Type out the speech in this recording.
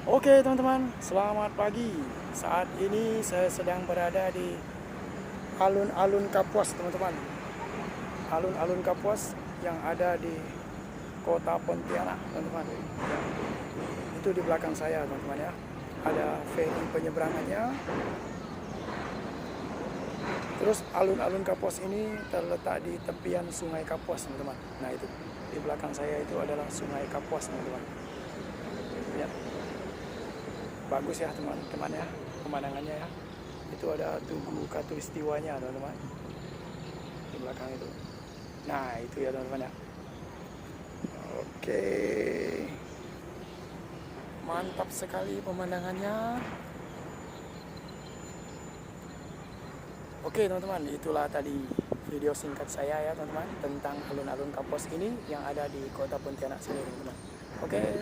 Oke teman-teman, selamat pagi. Saat ini saya sedang berada di alun-alun Kapuas teman-teman. Alun-alun Kapuas yang ada di kota Pontianak teman-teman. Itu di belakang saya teman-teman ya. Ada feri penyeberangannya. Terus alun-alun Kapuas ini terletak di tepian Sungai Kapuas teman-teman. Nah itu di belakang saya itu adalah Sungai Kapuas teman-teman. Ya. Bagus ya teman-teman ya pemandangannya ya. Itu ada Tugu Katulistiwanya teman-teman di belakang itu. Nah itu ya teman-teman ya. Oke, mantap sekali pemandangannya. Oke teman-teman, itulah tadi video singkat saya ya teman-teman tentang alun-alun Kapuas ini yang ada di kota Pontianak sini teman-teman. Oke.